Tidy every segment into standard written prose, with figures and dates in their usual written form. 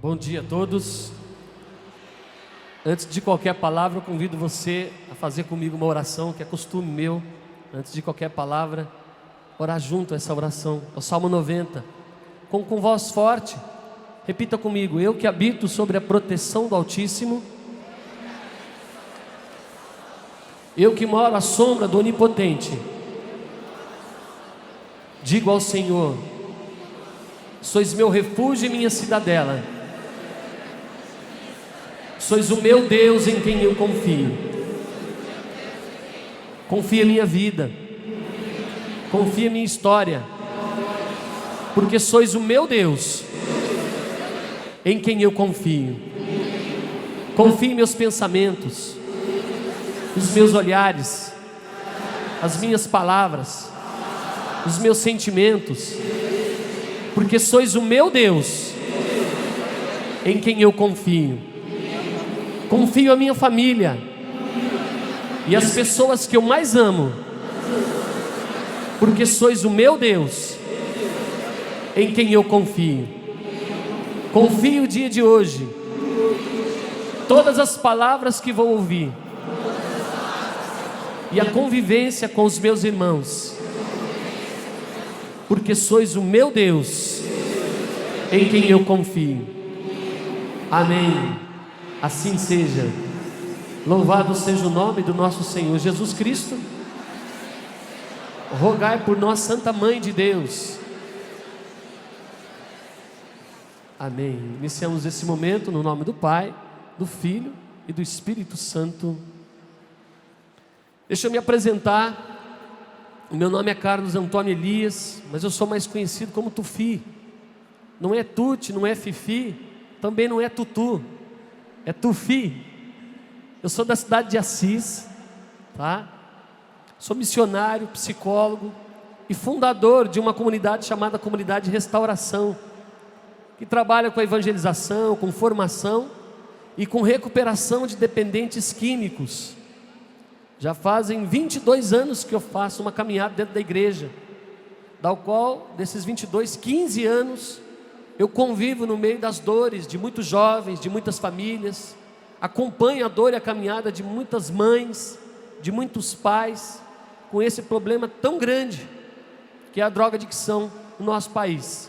Bom dia a todos. Antes de qualquer palavra, eu convido você a fazer comigo uma oração, que é costume meu. Antes de qualquer palavra, orar junto a essa oração. É o Salmo 90. Com voz forte, repita comigo: eu que habito sobre a proteção do Altíssimo, eu que moro à sombra do Onipotente, digo ao Senhor: sois meu refúgio e minha cidadela. Sois o meu Deus em quem eu confio. Confia minha vida, confia minha história, porque sois o meu Deus em quem eu confio. Confie em meus pensamentos, os meus olhares, as minhas palavras, os meus sentimentos, porque sois o meu Deus em quem eu confio. Confio a minha família e as pessoas que eu mais amo, porque sois o meu Deus em quem eu confio. Confio o dia de hoje, todas as palavras que vou ouvir e a convivência com os meus irmãos, porque sois o meu Deus em quem eu confio. Amém. Assim seja. Louvado seja o nome do nosso Senhor Jesus Cristo. Rogai por nós, Santa Mãe de Deus. Amém. Iniciamos esse momento no nome do Pai, do Filho e do Espírito Santo. Deixa eu me apresentar. O meu nome é Carlos Antônio Elias, mas eu sou mais conhecido como Tufi. Não é Tuti, não é Fifi, também não é Tutu, é Tufi. Eu sou da cidade de Assis, tá? Sou missionário, psicólogo e fundador de uma comunidade chamada Comunidade Restauração, que trabalha com a evangelização, com formação e com recuperação de dependentes químicos. Já fazem 22 anos que eu faço uma caminhada dentro da igreja, da qual, desses 22, 15 anos, eu convivo no meio das dores de muitos jovens, de muitas famílias, acompanho a dor e a caminhada de muitas mães, de muitos pais, com esse problema tão grande, que é a drogadicção no nosso país.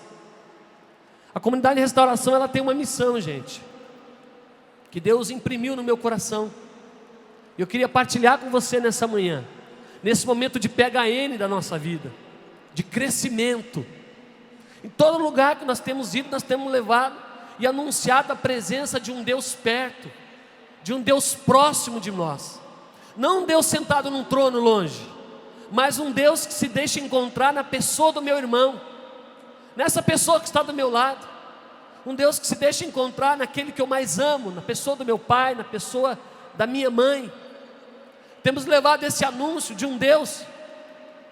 A Comunidade de Restauração, ela tem uma missão, gente, que Deus imprimiu no meu coração. Eu queria partilhar com você nessa manhã, nesse momento de PHN da nossa vida, de crescimento. Em todo lugar que nós temos ido, nós temos levado e anunciado a presença de um Deus perto, de um Deus próximo de nós. Não um Deus sentado num trono longe, mas um Deus que se deixa encontrar na pessoa do meu irmão, nessa pessoa que está do meu lado. Um Deus que se deixa encontrar naquele que eu mais amo, na pessoa do meu pai, na pessoa da minha mãe. Temos levado esse anúncio de um Deus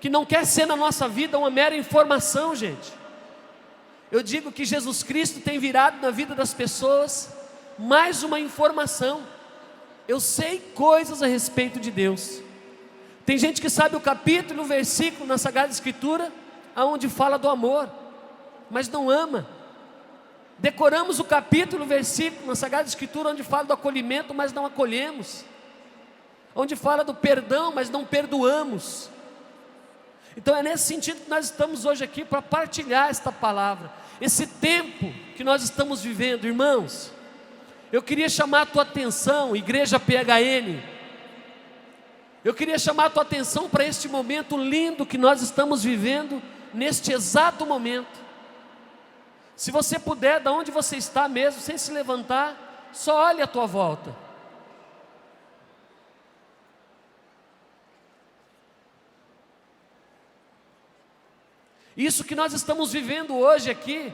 que não quer ser na nossa vida uma mera informação, gente. Eu digo que Jesus Cristo tem virado na vida das pessoas mais uma informação. Eu sei coisas a respeito de Deus. Tem gente que sabe o capítulo, o versículo na Sagrada Escritura, aonde fala do amor, mas não ama. Decoramos o capítulo, o versículo na Sagrada Escritura, onde fala do acolhimento, mas não acolhemos. Onde fala do perdão, mas não perdoamos. Então é nesse sentido que nós estamos hoje aqui para partilhar esta palavra. Esse tempo que nós estamos vivendo, irmãos, eu queria chamar a tua atenção, igreja PHN. Eu queria chamar a tua atenção para este momento lindo que nós estamos vivendo, neste exato momento. Se você puder, da onde você está mesmo, sem se levantar, só olhe à tua volta. Isso que nós estamos vivendo hoje aqui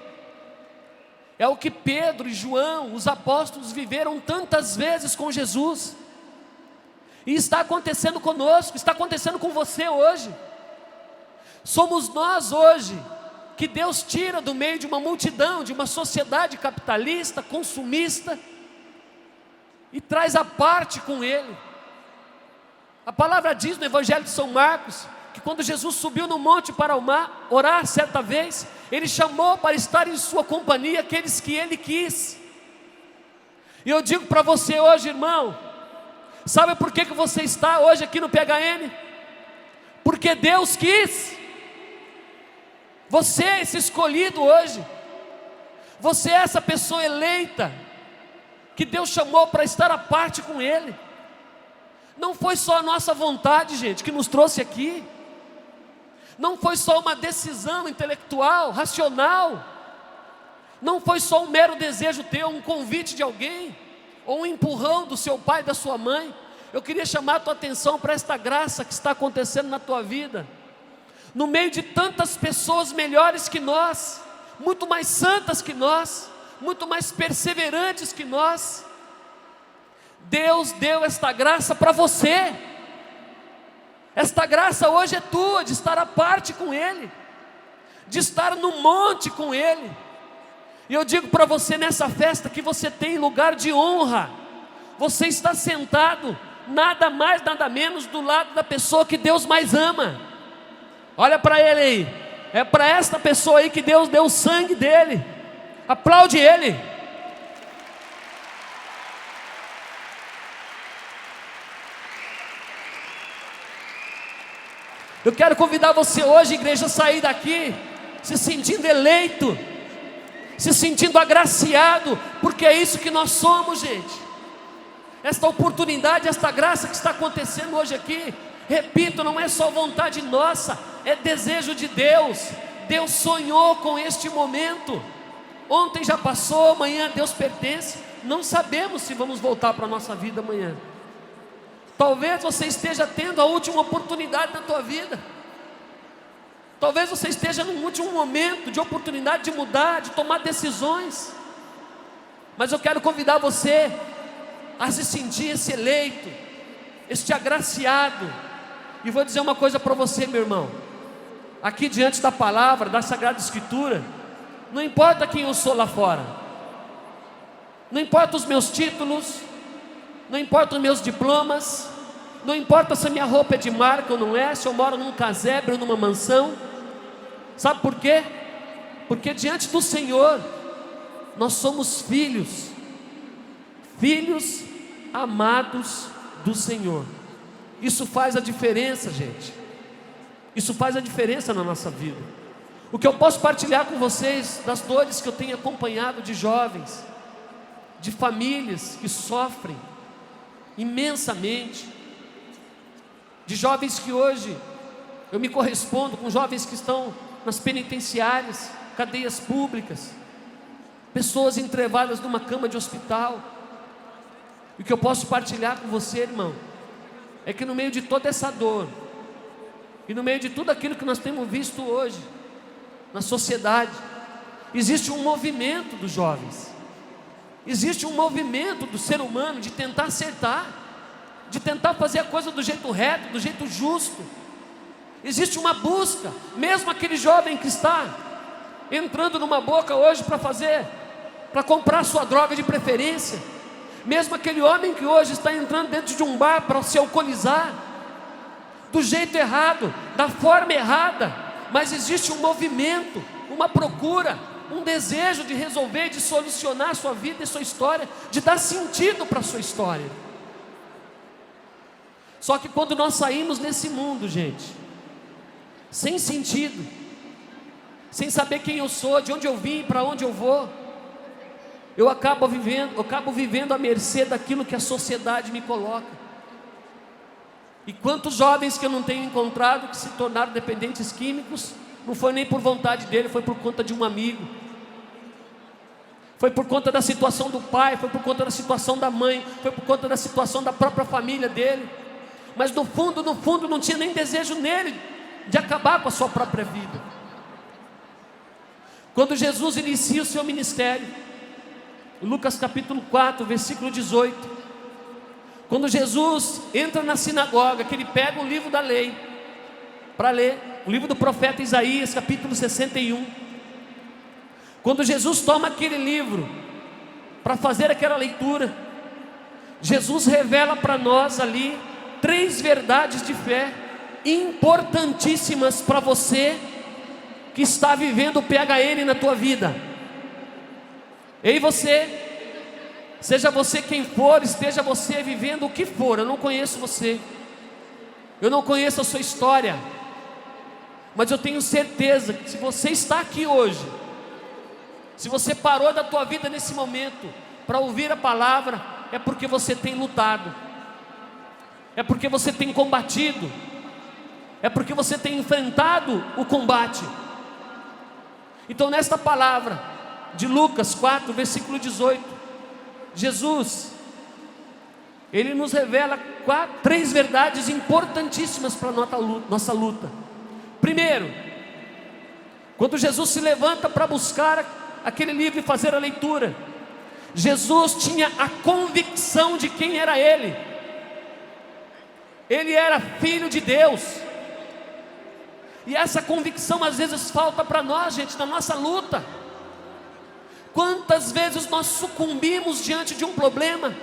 é o que Pedro e João, os apóstolos, viveram tantas vezes com Jesus. E está acontecendo conosco, está acontecendo com você hoje. Somos nós hoje que Deus tira do meio de uma multidão, de uma sociedade capitalista, consumista, e traz a parte com Ele. A palavra diz no Evangelho de São Marcos que quando Jesus subiu no monte para orar certa vez, Ele chamou para estar em sua companhia aqueles que Ele quis. E eu digo para você hoje, irmão, sabe por que você está hoje aqui no PHN? Porque Deus quis. Você é esse escolhido hoje. Você é essa pessoa eleita que Deus chamou para estar à parte com Ele. Não foi só a nossa vontade, gente, que nos trouxe aqui. Não foi só uma decisão intelectual, racional. Não foi só um mero desejo teu, um convite de alguém, ou um empurrão do seu pai, da sua mãe. Eu queria chamar a tua atenção para esta graça que está acontecendo na tua vida. No meio de tantas pessoas melhores que nós, muito mais santas que nós, muito mais perseverantes que nós, Deus deu esta graça para você. Esta graça hoje é tua, de estar à parte com Ele, de estar no monte com Ele. E eu digo para você nessa festa que você tem lugar de honra. Você está sentado, nada mais, nada menos, do lado da pessoa que Deus mais ama. Olha para ele aí, é para esta pessoa aí que Deus deu o sangue dele. Aplaude Ele. Eu quero convidar você hoje, igreja, a sair daqui se sentindo eleito, se sentindo agraciado, porque é isso que nós somos, gente. Esta oportunidade, esta graça que está acontecendo hoje aqui, repito, não é só vontade nossa, é desejo de Deus. Deus sonhou com este momento. Ontem já passou, amanhã Deus pertence. Não sabemos se vamos voltar para a nossa vida amanhã. Talvez você esteja tendo a última oportunidade na tua vida. Talvez você esteja num último momento de oportunidade de mudar, de tomar decisões. Mas eu quero convidar você a se sentir esse eleito, este agraciado. E vou dizer uma coisa para você, meu irmão. Aqui diante da palavra, da Sagrada Escritura, não importa quem eu sou lá fora, não importa os meus títulos, não importa os meus diplomas, não importa se a minha roupa é de marca ou não é, se eu moro num casebre ou numa mansão. Sabe por quê? Porque diante do Senhor nós somos filhos, filhos amados do Senhor. Isso faz a diferença, gente. Isso faz a diferença na nossa vida. O que eu posso partilhar com vocês das dores que eu tenho acompanhado de jovens, de famílias que sofrem imensamente, de jovens que hoje eu me correspondo com jovens que estão nas penitenciárias, cadeias públicas, pessoas entrevadas numa cama de hospital. E o que eu posso partilhar com você, irmão, é que no meio de toda essa dor, e no meio de tudo aquilo que nós temos visto hoje na sociedade, existe um movimento dos jovens, existe um movimento do ser humano de tentar acertar, de tentar fazer a coisa do jeito reto, do jeito justo. Existe uma busca, mesmo aquele jovem que está entrando numa boca hoje para comprar sua droga de preferência, mesmo aquele homem que hoje está entrando dentro de um bar para se alcoolizar, do jeito errado, da forma errada, mas existe um movimento, uma procura, um desejo de resolver, de solucionar a sua vida e sua história, de dar sentido para a sua história. Só que quando nós saímos nesse mundo, gente, sem sentido, sem saber quem eu sou, de onde eu vim, para onde eu vou, eu acabo vivendo à mercê daquilo que a sociedade me coloca. E quantos jovens que eu não tenho encontrado que se tornaram dependentes químicos, não foi nem por vontade dele, foi por conta de um amigo, foi por conta da situação do pai, foi por conta da situação da mãe, foi por conta da situação da própria família dele. Mas no fundo não tinha nem desejo nele de acabar com a sua própria vida. Quando Jesus inicia o seu ministério, Lucas capítulo 4, versículo 18, quando Jesus entra na sinagoga, que ele pega o livro da lei para ler, o livro do profeta Isaías, capítulo 61. Quando Jesus toma aquele livro para fazer aquela leitura, Jesus revela para nós ali 3 verdades de fé importantíssimas para você que está vivendo o PHN na tua vida. Ei você, Seja você quem for, esteja você vivendo o que for, eu não conheço você, eu não conheço a sua história, mas eu tenho certeza que se você está aqui hoje, se você parou da tua vida nesse momento para ouvir a palavra, é porque você tem lutado, é porque você tem combatido, é porque você tem enfrentado o combate. Então nesta palavra de Lucas 4, versículo 18, Jesus, Ele nos revela três verdades importantíssimas para a nossa luta. Primeiro, quando Jesus se levanta para buscar aquele livro e fazer a leitura, Jesus tinha a convicção de quem era Ele. Ele era filho de Deus. E essa convicção às vezes falta para nós, gente, na nossa luta. Quantas vezes nós sucumbimos diante de um problema?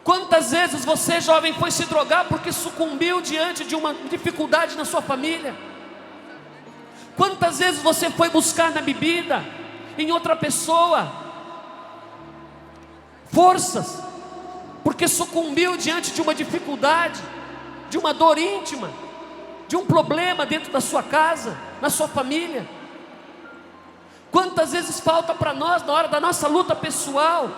Quantas vezes você, jovem, foi se drogar porque sucumbiu diante de uma dificuldade na sua família? Quantas vezes você foi buscar na bebida, em outra pessoa, forças, porque sucumbiu diante de uma dificuldade, de uma dor íntima, de um problema dentro da sua casa, na sua família? Quantas vezes falta para nós, na hora da nossa luta pessoal,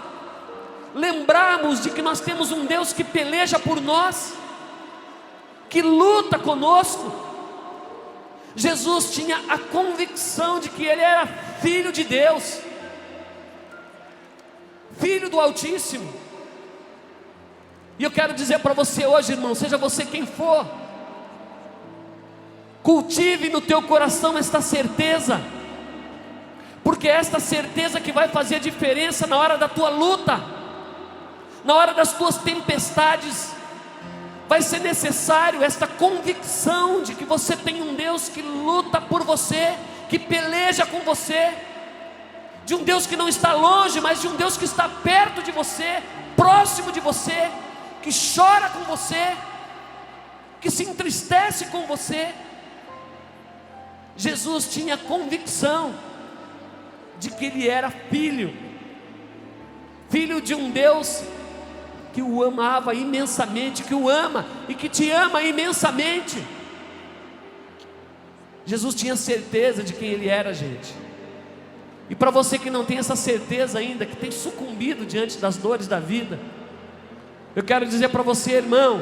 lembrarmos de que nós temos um Deus que peleja por nós, que luta conosco. Jesus tinha a convicção de que Ele era Filho de Deus, Filho do Altíssimo. E eu quero dizer para você hoje, irmão, seja você quem for, cultive no teu coração esta certeza, porque é esta certeza que vai fazer a diferença na hora da tua luta, na hora das tuas tempestades. Vai ser necessário esta convicção de que você tem um Deus que luta por você, que peleja com você, de um Deus que não está longe, mas de um Deus que está perto de você, próximo de você, que chora com você, que se entristece com você. Jesus tinha convicção de que Ele era filho de um Deus que o amava imensamente, que o ama e que te ama imensamente. Jesus tinha certeza de quem Ele era, gente. E para você que não tem essa certeza ainda, que tem sucumbido diante das dores da vida, eu quero dizer para você, irmão,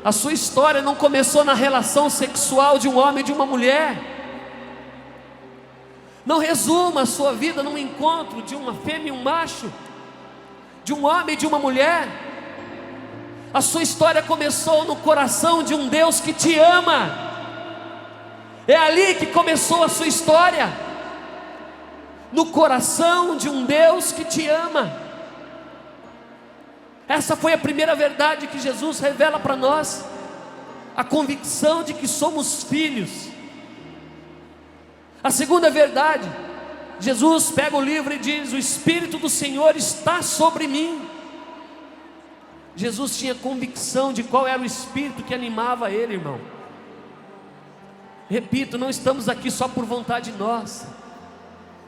a sua história não começou na relação sexual de um homem e de uma mulher. Não resuma a sua vida num encontro de uma fêmea e um macho, de um homem e de uma mulher. A sua história começou no coração de um Deus que te ama. É ali que começou a sua história, no coração de um Deus que te ama. Essa foi a primeira verdade que Jesus revela para nós, a convicção de que somos filhos. A segunda verdade, Jesus pega o livro e diz: o Espírito do Senhor está sobre mim. Jesus tinha convicção de qual era o Espírito que animava ele, irmão. Repito, não estamos aqui só por vontade nossa.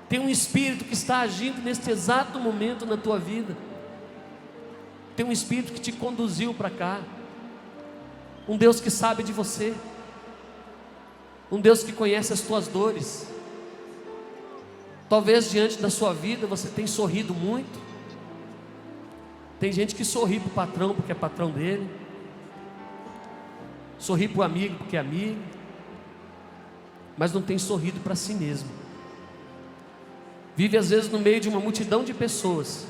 Tem um Espírito que está agindo neste exato momento na tua vida. Tem um Espírito que te conduziu para cá. Um Deus que sabe de você. Um Deus que conhece as tuas dores. Talvez diante da sua vida você tenha sorrido muito. Tem gente que sorri para o patrão porque é patrão dele, sorri para o amigo porque é amigo, mas não tem sorrido para si mesmo. Vive às vezes no meio de uma multidão de pessoas,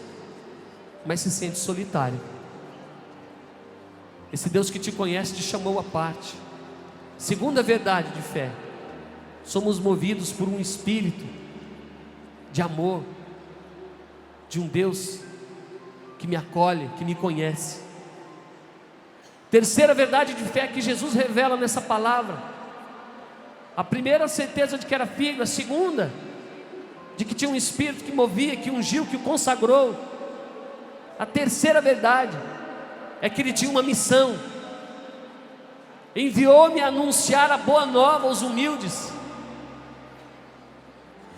mas se sente solitário. Esse Deus que te conhece te chamou à parte. Segunda verdade de fé: somos movidos por um espírito de amor, de um Deus que me acolhe, que me conhece. Terceira verdade de fé que Jesus revela nessa palavra: a primeira, a certeza de que era filho. A segunda, de que tinha um espírito que movia, que ungiu, que o consagrou. A terceira verdade é que ele tinha uma missão. Enviou-me a anunciar a boa nova aos humildes.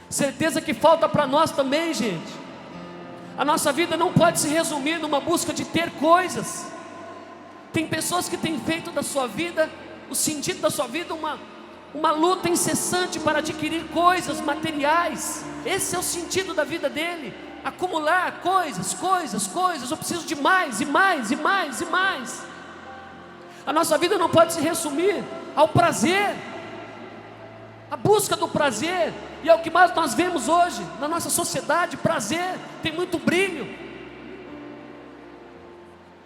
Certeza que falta para nós também, gente. A nossa vida não pode se resumir numa busca de ter coisas. Tem pessoas que têm feito da sua vida, o sentido da sua vida, uma luta incessante para adquirir coisas materiais. Esse é o sentido da vida dele: acumular coisas. Eu preciso de mais e mais e mais e mais. A nossa vida não pode se resumir ao prazer, a busca do prazer. E é o que mais nós vemos hoje na nossa sociedade: prazer. Tem muito brilho,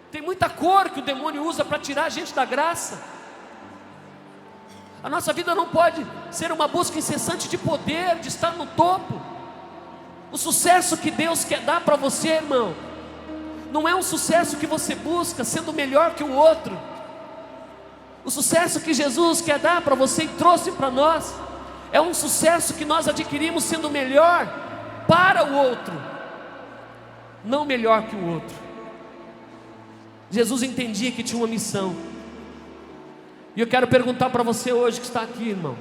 tem muita cor que o demônio usa para tirar a gente da graça. A nossa vida não pode ser uma busca incessante de poder, de estar no topo. O sucesso que Deus quer dar para você, irmão, não é um sucesso que você busca sendo melhor que o outro. O sucesso que Jesus quer dar para você e trouxe para nós é um sucesso que nós adquirimos sendo melhor para o outro, não melhor que o outro. Jesus entendia que tinha uma missão. E eu quero perguntar para você hoje que está aqui, irmão: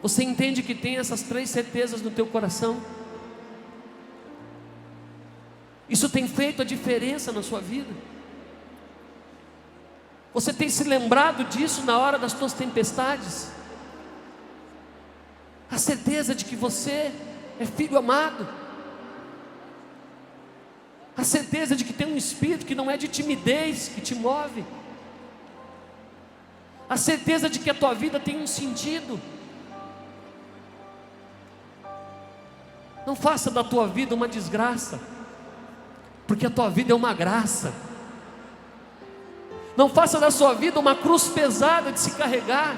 você entende que tem essas 3 certezas no teu coração? Isso tem feito a diferença na sua vida? Você tem se lembrado disso na hora das tuas tempestades? A certeza de que você é filho amado, a certeza de que tem um espírito que não é de timidez que te move, a certeza de que a tua vida tem um sentido. Não faça da tua vida uma desgraça, porque a tua vida é uma graça. Não faça da sua vida uma cruz pesada de se carregar,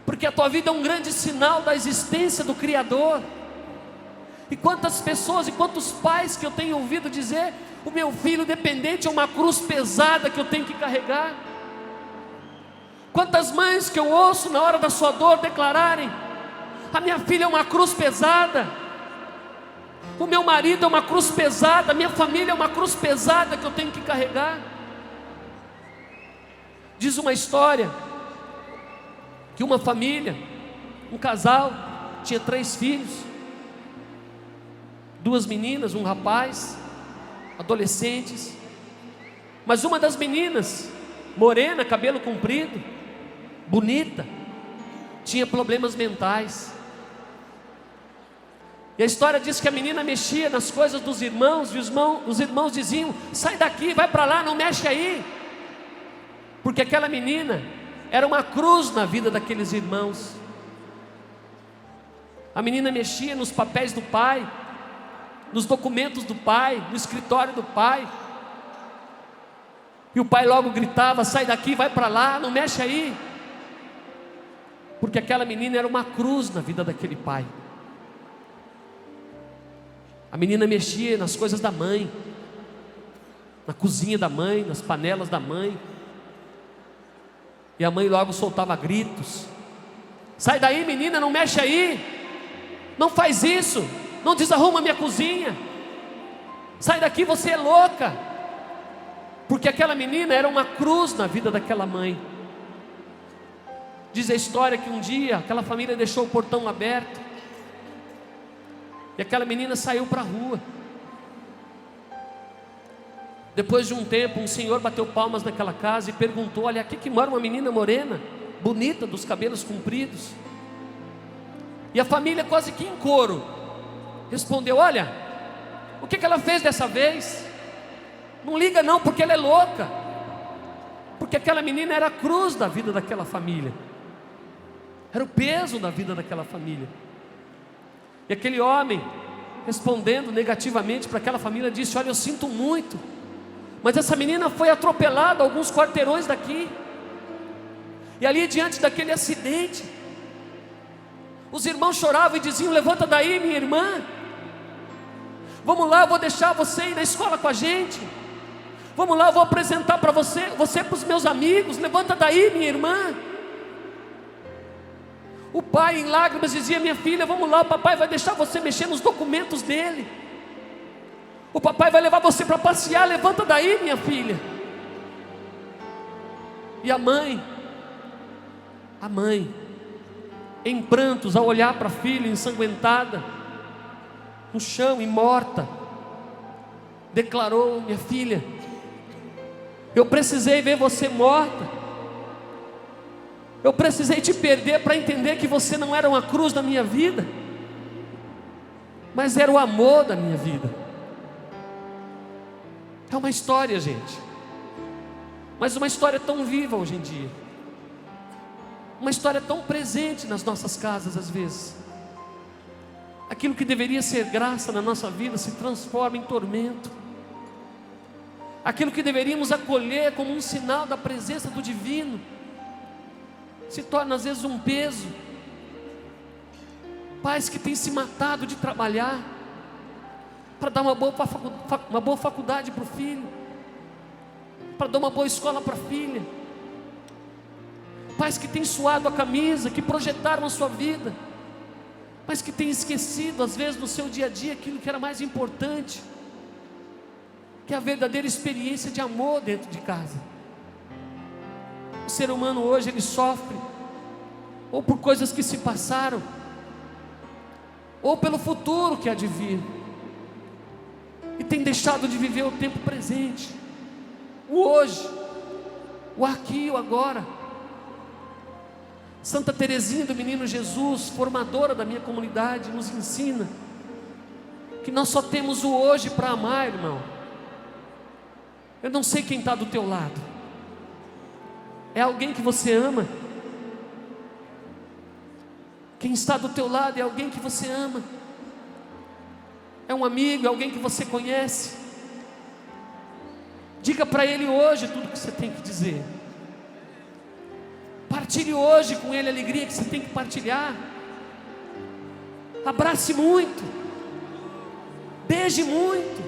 porque a tua vida é um grande sinal da existência do Criador. E quantas pessoas e quantos pais que eu tenho ouvido dizer: o meu filho dependente é uma cruz pesada que eu tenho que carregar. Quantas mães que eu ouço na hora da sua dor declararem: a minha filha é uma cruz pesada, o meu marido é uma cruz pesada, a minha família é uma cruz pesada que eu tenho que carregar. Diz uma história que uma família, um casal, tinha 3 filhos, 2 meninas, um rapaz, adolescentes. Mas uma das meninas, morena, cabelo comprido, bonita, tinha problemas mentais. E a história diz que a menina mexia nas coisas dos irmãos, e os irmãos diziam: sai daqui, vai para lá, não mexe aí. Porque aquela menina era uma cruz na vida daqueles irmãos. A menina mexia nos papéis do pai, nos documentos do pai, no escritório do pai. E o pai logo gritava: sai daqui, vai para lá, não mexe aí. Porque aquela menina era uma cruz na vida daquele pai. A menina mexia nas coisas da mãe, na cozinha da mãe, nas panelas da mãe. E a mãe logo soltava gritos: sai daí, menina, não mexe aí, não faz isso, não desarruma minha cozinha, sai daqui, você é louca. Porque aquela menina era uma cruz na vida daquela mãe. Diz a história que um dia aquela família deixou o portão aberto e aquela menina saiu para a rua. Depois de um tempo, um senhor bateu palmas naquela casa e perguntou: olha, aqui que mora uma menina morena, bonita, dos cabelos compridos. E a família, quase que em coro, respondeu: olha, o que ela fez dessa vez? Não liga não, porque ela é louca. Porque aquela menina era a cruz da vida daquela família, era o peso da vida daquela família. E aquele homem, respondendo negativamente para aquela família, disse: olha, eu sinto muito, mas essa menina foi atropelada alguns quarteirões daqui. E ali diante daquele acidente, os irmãos choravam e diziam: levanta daí, minha irmã, vamos lá, eu vou deixar você ir na escola com a gente, vamos lá, eu vou apresentar para você para os meus amigos, levanta daí, minha irmã. O pai em lágrimas dizia: minha filha, vamos lá, o papai vai deixar você mexer nos documentos dele, o papai vai levar você para passear, levanta daí, minha filha. E a mãe, em prantos, ao olhar para a filha ensanguentada, no chão e morta, declarou: minha filha, eu precisei ver você morta, eu precisei te perder para entender que você não era uma cruz na minha vida, mas era o amor da minha vida. É uma história, gente, mas uma história tão viva hoje em dia, uma história tão presente nas nossas casas às vezes. Aquilo que deveria ser graça na nossa vida se transforma em tormento. Aquilo que deveríamos acolher como um sinal da presença do divino se torna às vezes um peso. Pais que têm se matado de trabalhar para dar uma boa faculdade para o filho, para dar uma boa escola para a filha. Pais que têm suado a camisa, que projetaram a sua vida, mas que têm esquecido às vezes no seu dia a dia aquilo que era mais importante, que é a verdadeira experiência de amor dentro de casa. O ser humano hoje ele sofre ou por coisas que se passaram, ou pelo futuro que há de vir, e tem deixado de viver o tempo presente, o hoje, o aqui e o agora. Santa Teresinha do Menino Jesus, formadora da minha comunidade, nos ensina que nós só temos o hoje para amar, irmão. Eu não sei quem está do teu lado. É alguém que você ama? Quem está do teu lado é alguém que você ama? É um amigo, é alguém que você conhece? Diga para ele hoje tudo que você tem que dizer. Partilhe hoje com ele a alegria que você tem que partilhar. Abrace muito, beije muito,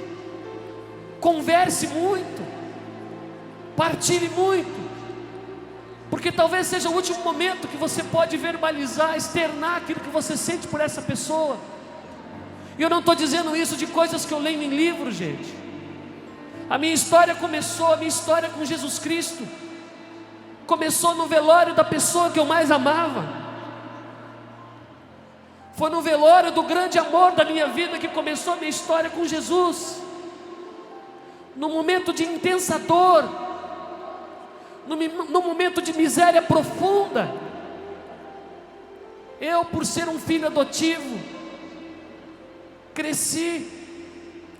converse muito, partilhe muito, porque talvez seja o último momento que você pode verbalizar, externar aquilo que você sente por essa pessoa. E eu não estou dizendo isso de coisas que eu leio em livro, gente. A minha história começou, a minha história com Jesus Cristo começou no velório da pessoa que eu mais amava. Foi no velório do grande amor da minha vida que começou a minha história com Jesus. No momento de intensa dor, no momento de miséria profunda, eu, por ser um filho adotivo, cresci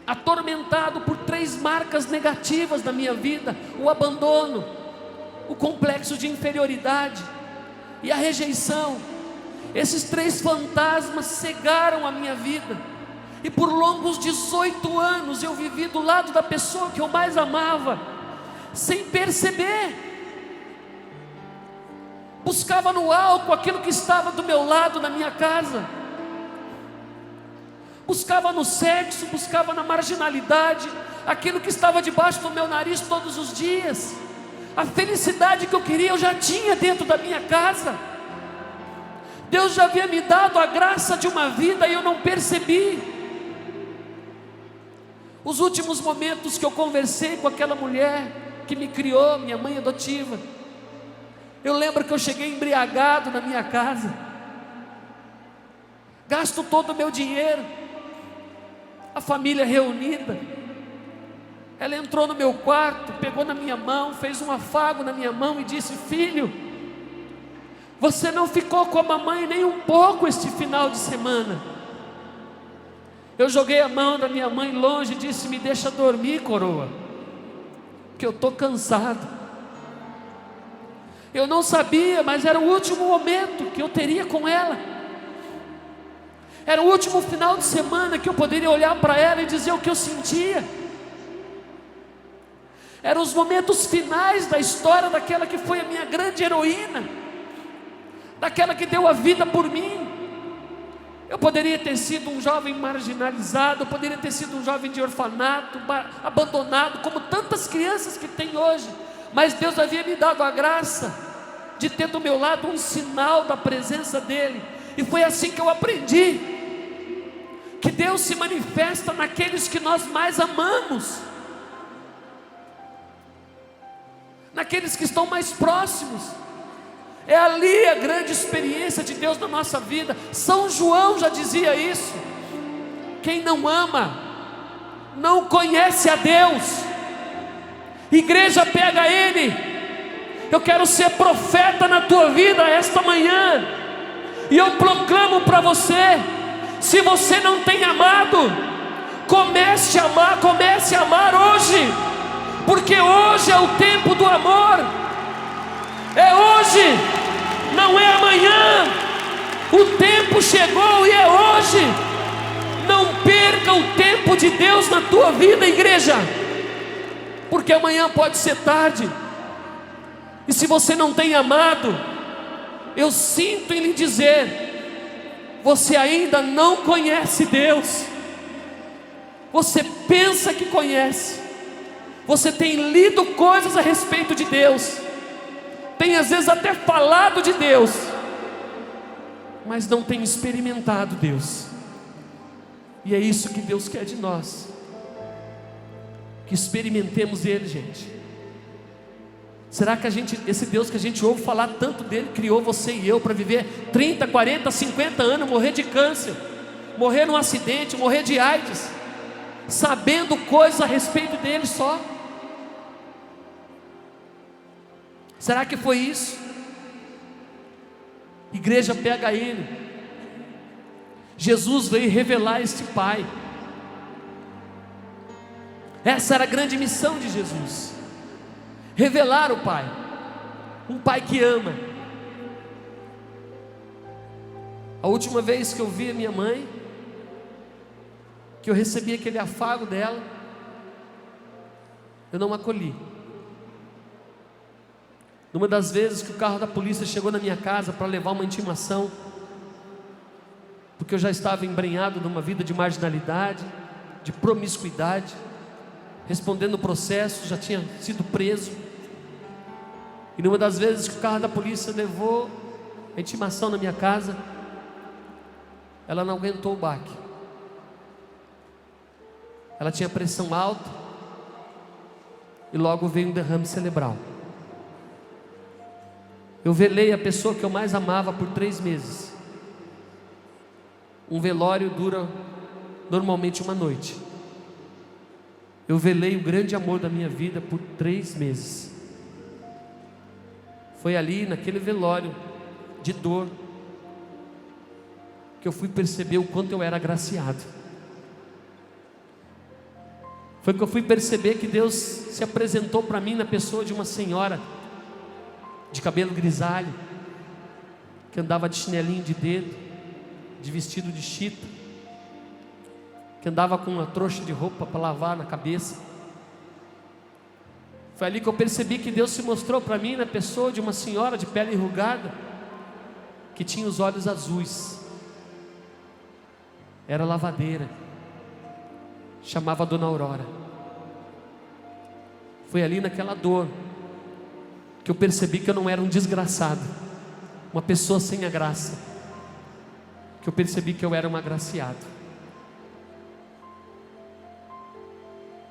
atormentado por 3 marcas negativas da minha vida: o abandono, o complexo de inferioridade e a rejeição. Esses 3 fantasmas cegaram a minha vida, e por longos 18 anos eu vivi do lado da pessoa que eu mais amava, sem perceber. Buscava no álcool aquilo que estava do meu lado na minha casa, buscava no sexo, buscava na marginalidade aquilo que estava debaixo do meu nariz todos os dias. A felicidade que eu queria eu já tinha dentro da minha casa. Deus já havia me dado a graça de uma vida e eu não percebi. Os últimos momentos que eu conversei com aquela mulher que me criou, minha mãe adotiva, eu lembro que eu cheguei embriagado na minha casa, gasto todo o meu dinheiro, a família reunida. Ela entrou no meu quarto, pegou na minha mão, fez um afago na minha mão e disse: filho, você não ficou com a mamãe nem um pouco este final de semana. Eu joguei a mão da minha mãe longe e disse: me deixa dormir, coroa, que eu estou cansado. Eu não sabia, mas era o último momento que eu teria com ela. Era o último final de semana que eu poderia olhar para ela e dizer o que eu sentia. Eram os momentos finais da história daquela que foi a minha grande heroína, daquela que deu a vida por mim. Eu poderia ter sido um jovem marginalizado, eu poderia ter sido um jovem de orfanato, abandonado, como tantas crianças que tem hoje, mas Deus havia me dado a graça de ter do meu lado um sinal da presença dEle. E foi assim que eu aprendi que Deus se manifesta naqueles que nós mais amamos, naqueles que estão mais próximos. É ali a grande experiência de Deus na nossa vida. São João já dizia isso. Quem não ama, não conhece a Deus. Igreja, pega ele. Eu quero ser profeta na tua vida esta manhã, e eu proclamo para você: se você não tem amado, comece a amar hoje, porque hoje é o tempo do amor. É hoje, não é amanhã. O tempo chegou e é hoje. Não perca o tempo de Deus na tua vida, igreja, porque amanhã pode ser tarde. E se você não tem amado, eu sinto em lhe dizer, você ainda não conhece Deus. Você pensa que conhece, você tem lido coisas a respeito de Deus, tem às vezes até falado de Deus, mas não tem experimentado Deus. E é isso que Deus quer de nós, que experimentemos Ele, gente. Será que esse Deus que a gente ouve falar tanto dele, criou você e eu para viver 30, 40, 50 anos, morrer de câncer, morrer num acidente, morrer de AIDS, sabendo coisas a respeito dele só? Será que foi isso? Igreja, pega ele. Jesus veio revelar este Pai. Essa era a grande missão de Jesus: revelar o Pai, um Pai que ama. A última vez que eu vi a minha mãe, que eu recebi aquele afago dela, eu não acolhi. Numa das vezes que o carro da polícia chegou na minha casa para levar uma intimação, porque eu já estava embrenhado numa vida de marginalidade, de promiscuidade, respondendo o processo, já tinha sido preso. E numa das vezes que o carro da polícia levou a intimação na minha casa, ela não aguentou o baque. Ela tinha pressão alta e logo veio um derrame cerebral. Eu velei a pessoa que eu mais amava por 3 meses. Um velório dura normalmente uma noite. Eu velei o grande amor da minha vida por 3 meses. Foi ali, naquele velório de dor, que eu fui perceber o quanto eu era agraciado. Foi que eu fui perceber que Deus se apresentou para mim na pessoa de uma senhora de cabelo grisalho, que andava de chinelinho de dedo, de vestido de chita, que andava com uma trouxa de roupa para lavar na cabeça. Foi ali que eu percebi que Deus se mostrou para mim na pessoa de uma senhora de pele enrugada, que tinha os olhos azuis, era lavadeira, chamava Dona Aurora. Foi ali naquela dor que eu percebi que eu não era um desgraçado, uma pessoa sem a graça, que eu percebi que eu era um agraciado.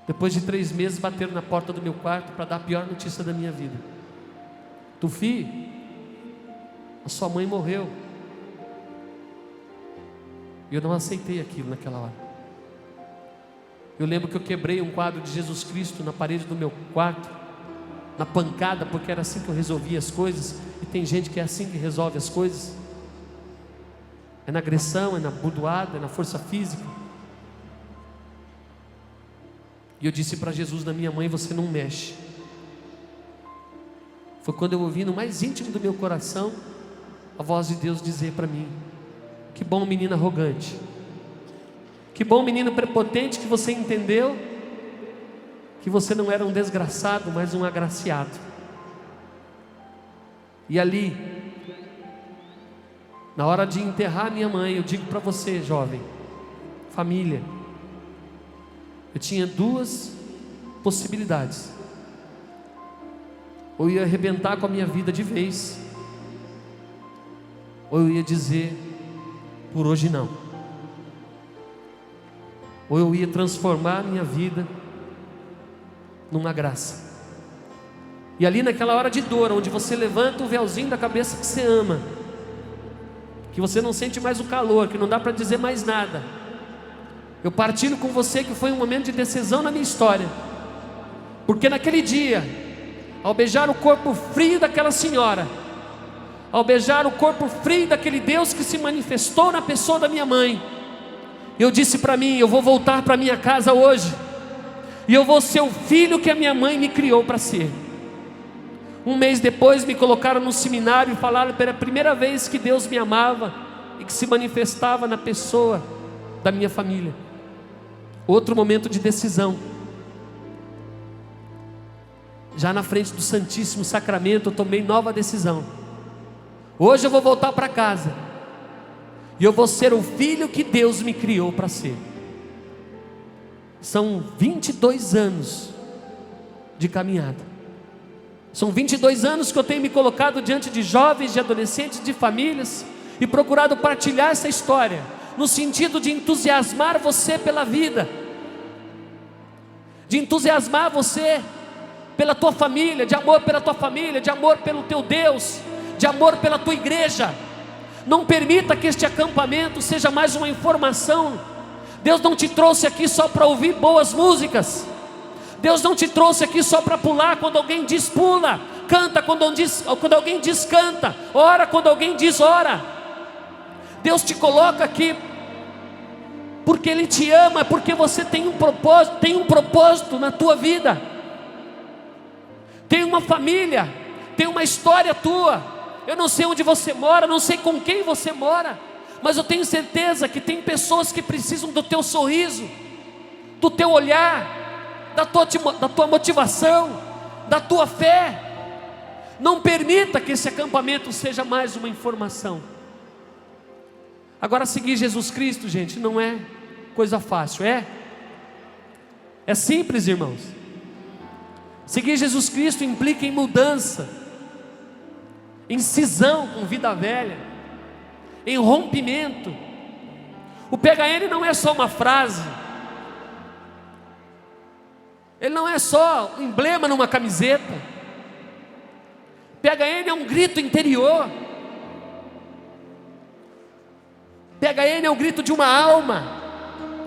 Depois de 3 meses, bateram na porta do meu quarto para dar a pior notícia da minha vida: Tufi, a sua mãe morreu. E eu não aceitei aquilo naquela hora. Eu lembro que eu quebrei um quadro de Jesus Cristo na parede do meu quarto, na pancada, porque era assim que eu resolvia as coisas. E tem gente que é assim que resolve as coisas: é na agressão, é na burdoada, é na força física. E eu disse para Jesus, na minha mãe: você não mexe. Foi quando eu ouvi no mais íntimo do meu coração a voz de Deus dizer para mim: que bom, menino arrogante, que bom, menino prepotente, que você entendeu que você não era um desgraçado, mas um agraciado. E ali, na hora de enterrar minha mãe, eu digo para você, jovem, família, eu tinha 2 possibilidades: ou eu ia arrebentar com a minha vida de vez, ou eu ia dizer: por hoje não. Ou eu ia transformar a minha vida numa graça. E ali naquela hora de dor, onde você levanta o véuzinho da cabeça que você ama, que você não sente mais o calor, que não dá para dizer mais nada, Eu partilho com você que foi um momento de decisão na minha história, porque naquele dia, ao beijar o corpo frio daquela senhora, ao beijar o corpo frio daquele Deus que se manifestou na pessoa da minha mãe, eu disse para mim: eu vou voltar para minha casa hoje, e eu vou ser o filho que a minha mãe me criou para ser. Um mês depois me colocaram no seminário e falaram pela primeira vez que Deus me amava e que se manifestava na pessoa da minha família. Outro momento de decisão, já na frente do Santíssimo Sacramento, eu tomei nova decisão. Hoje eu vou voltar para casa, e eu vou ser o filho que Deus me criou para ser. São 22 anos de caminhada. São 22 anos que eu tenho me colocado diante de jovens, de adolescentes, de famílias, e procurado partilhar essa história, no sentido de entusiasmar você pela vida, de entusiasmar você pela tua família, de amor pela tua família, de amor pelo teu Deus, de amor pela tua igreja. Não permita que este acampamento seja mais uma informação. Deus não te trouxe aqui só para ouvir boas músicas. Deus não te trouxe aqui só para pular quando alguém diz pula, canta quando alguém diz canta, ora quando alguém diz ora. Deus te coloca aqui porque Ele te ama, porque você tem um propósito na tua vida, tem uma família, tem uma história tua. Eu não sei onde você mora, não sei com quem você mora, mas eu tenho certeza que tem pessoas que precisam do teu sorriso, do teu olhar, da tua motivação, da tua fé. Não permita que esse acampamento seja mais uma informação. Agora, seguir Jesus Cristo, gente, não é coisa fácil, é simples, irmãos. Seguir Jesus Cristo implica em mudança, em cisão com vida velha, em rompimento. O PHN não é só uma frase, ele não é só um emblema numa camiseta. PHN é um grito interior. PHN é o grito de uma alma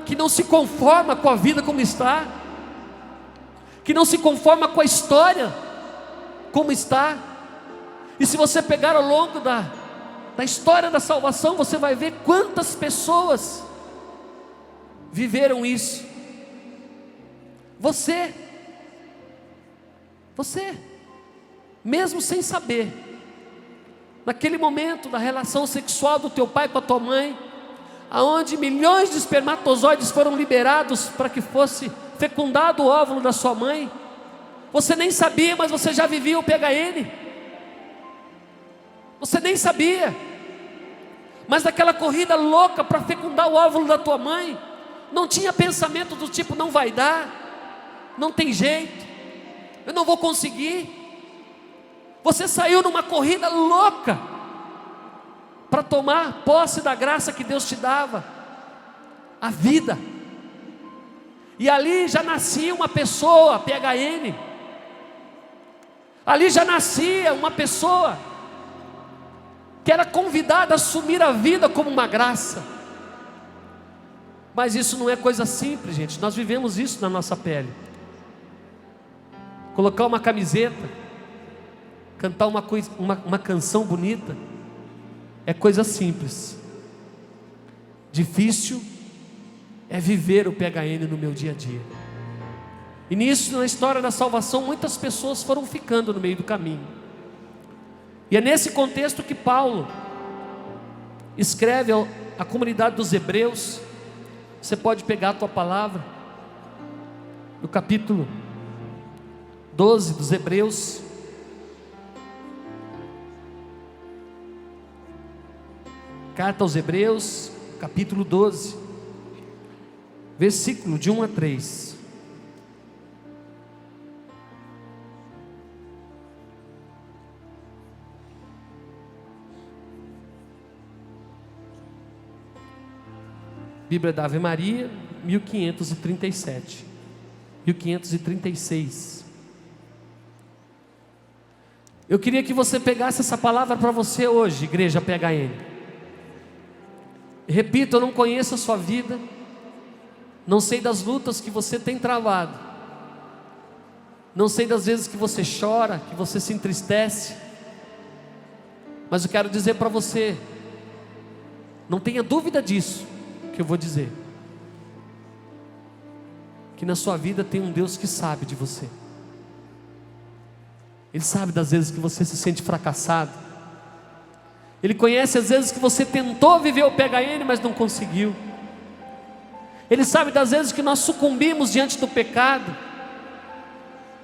que não se conforma com a vida como está, que não se conforma com a história como está. E se você pegar ao longo da história da salvação, você vai ver quantas pessoas viveram isso. Você, mesmo sem saber, naquele momento da relação sexual do teu pai com a tua mãe, aonde milhões de espermatozoides foram liberados para que fosse fecundado o óvulo da sua mãe, você nem sabia, mas você já vivia o PHN. Você nem sabia, mas naquela corrida louca para fecundar o óvulo da tua mãe, não tinha pensamento do tipo: não vai dar, não tem jeito, eu não vou conseguir. Você saiu numa corrida louca para tomar posse da graça que Deus te dava, a vida. E ali já nascia uma pessoa, PHN. Ali já nascia uma pessoa que era convidada a assumir a vida como uma graça. Mas isso não é coisa simples, gente. Nós vivemos isso na nossa pele. Colocar uma camiseta, cantar uma canção bonita, é coisa simples. Difícil é viver o PHN no meu dia a dia. E nisso, na história da salvação, muitas pessoas foram ficando no meio do caminho. E é nesse contexto que Paulo escreve à comunidade dos Hebreus. Você pode pegar a tua palavra, no capítulo 12 dos Hebreus. Carta aos Hebreus, capítulo 12, versículo de 1 a 3. Bíblia da Ave Maria, 1537, 1536. Eu queria que você pegasse essa palavra para você hoje, igreja PHN. Repito, eu não conheço a sua vida, Não sei das lutas que você tem travado, não sei das vezes que você chora, que você se entristece, mas eu quero dizer para você, não tenha dúvida disso que eu vou dizer, que na sua vida tem um Deus que sabe de você. Ele sabe das vezes que você se sente fracassado, Ele conhece as vezes que você tentou viver o PHN, mas não conseguiu. Ele sabe das vezes que nós sucumbimos diante do pecado.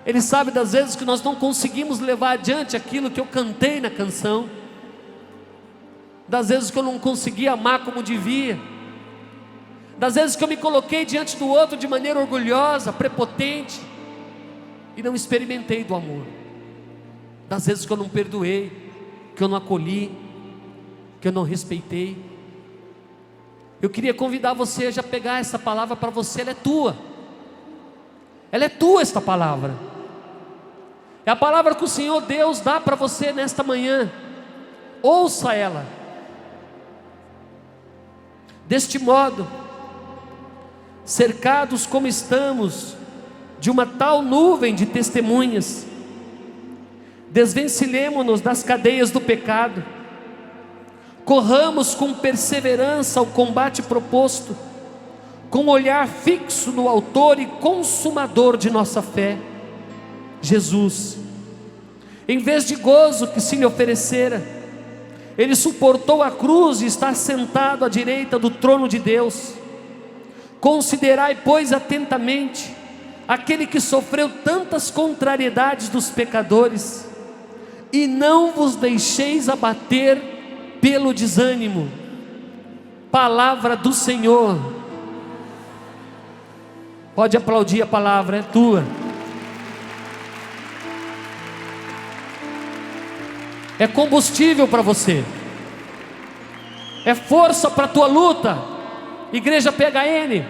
Ele sabe das vezes que nós não conseguimos levar adiante aquilo que eu cantei na canção, das vezes que eu não consegui amar como devia, das vezes que eu me coloquei diante do outro de maneira orgulhosa, prepotente, e não experimentei do amor, das vezes que eu não perdoei, que eu não acolhi, que eu não respeitei. Eu queria convidar você a já pegar essa palavra para você. Ela é tua esta palavra, é a palavra que o Senhor Deus dá para você nesta manhã. Ouça ela. Deste modo, cercados como estamos de uma tal nuvem de testemunhas, desvencilhemo-nos das cadeias do pecado, corramos com perseverança o combate proposto, com um olhar fixo no autor e consumador de nossa fé, Jesus. Em vez de gozo que se lhe oferecera, Ele suportou a cruz e está sentado à direita do trono de Deus. Considerai, pois, atentamente aquele que sofreu tantas contrariedades dos pecadores, e não vos deixeis abater pelo desânimo. Palavra do Senhor. Pode aplaudir, a palavra é tua. É combustível para você, é força para a tua luta. Igreja PHN,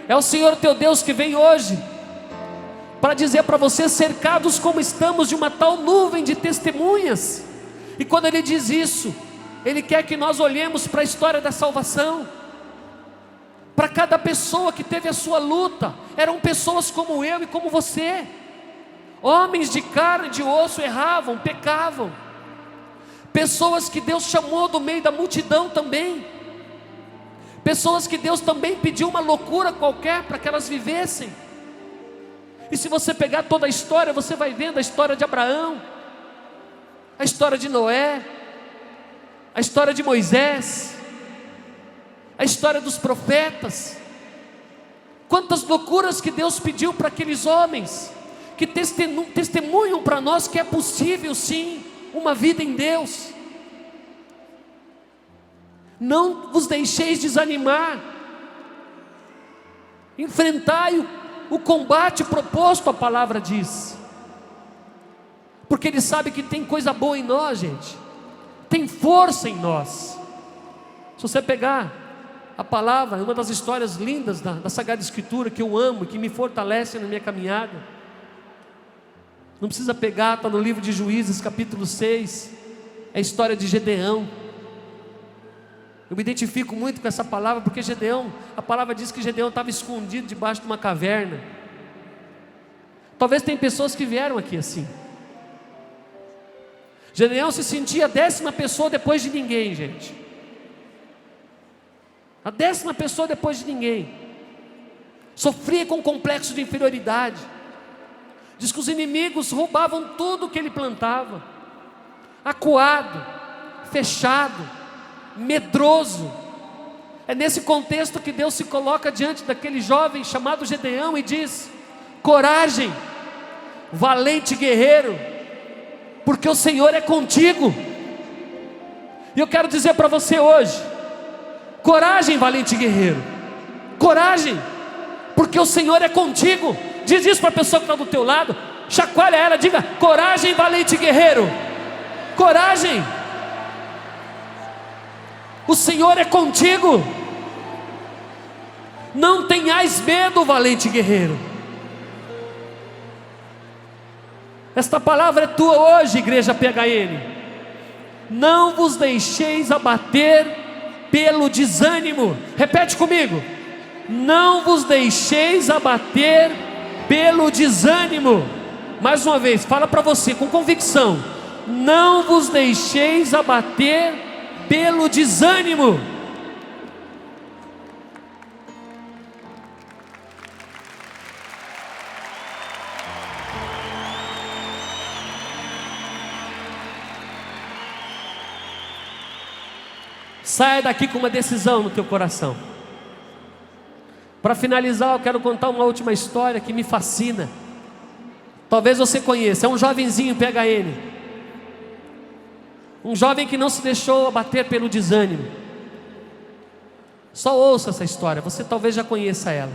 é o Senhor teu Deus que vem hoje para dizer para você: cercados como estamos de uma tal nuvem de testemunhas. E quando Ele diz isso, Ele quer que nós olhemos para a história da salvação, para cada pessoa que teve a sua luta. Eram pessoas como eu e como você, homens de carne e de osso, erravam, pecavam, pessoas que Deus chamou do meio da multidão também, pessoas que Deus também pediu uma loucura qualquer para que elas vivessem. E se você pegar toda a história, você vai vendo a história de Abraão, a história de Noé, a história de Moisés, a história dos profetas. Quantas loucuras que Deus pediu para aqueles homens que testemunham para nós que é possível sim uma vida em Deus. Não vos deixeis desanimar, enfrentai o combate proposto, a palavra diz, porque Ele sabe que tem coisa boa em nós, gente, tem força em nós. Se você pegar a palavra, é uma das histórias lindas da Sagrada Escritura que eu amo e que me fortalece na minha caminhada. Não precisa pegar, está no livro de Juízes capítulo 6, é a história de Gedeão. Eu me identifico muito com essa palavra, porque Gedeão, a palavra diz que Gedeão estava escondido debaixo de uma caverna. Talvez tem pessoas que vieram aqui assim. Gedeão se sentia a 10ª pessoa depois de ninguém, gente. A 10ª pessoa depois de ninguém. Sofria com complexo de inferioridade. Diz que os inimigos roubavam tudo que ele plantava. Acuado, fechado, medroso. É nesse contexto que Deus se coloca diante daquele jovem chamado Gedeão e diz: coragem, valente guerreiro, porque o Senhor é contigo. E eu quero dizer para você hoje: coragem, valente guerreiro, coragem, porque o Senhor é contigo. Diz isso para a pessoa que está do teu lado, chacoalha ela, diga: coragem, valente guerreiro, coragem, o Senhor é contigo. Não tenhais medo, valente guerreiro. Esta palavra é tua hoje, igreja PHN. Não vos deixeis abater pelo desânimo. Repete comigo: não vos deixeis abater pelo desânimo. Mais uma vez, fala para você com convicção: não vos deixeis abater pelo desânimo. Saia daqui com uma decisão no teu coração. Para finalizar, eu quero contar uma última história que me fascina. Talvez você conheça. É um jovenzinho PHN, um jovem que não se deixou abater pelo desânimo. Só ouça essa história, você talvez já conheça ela,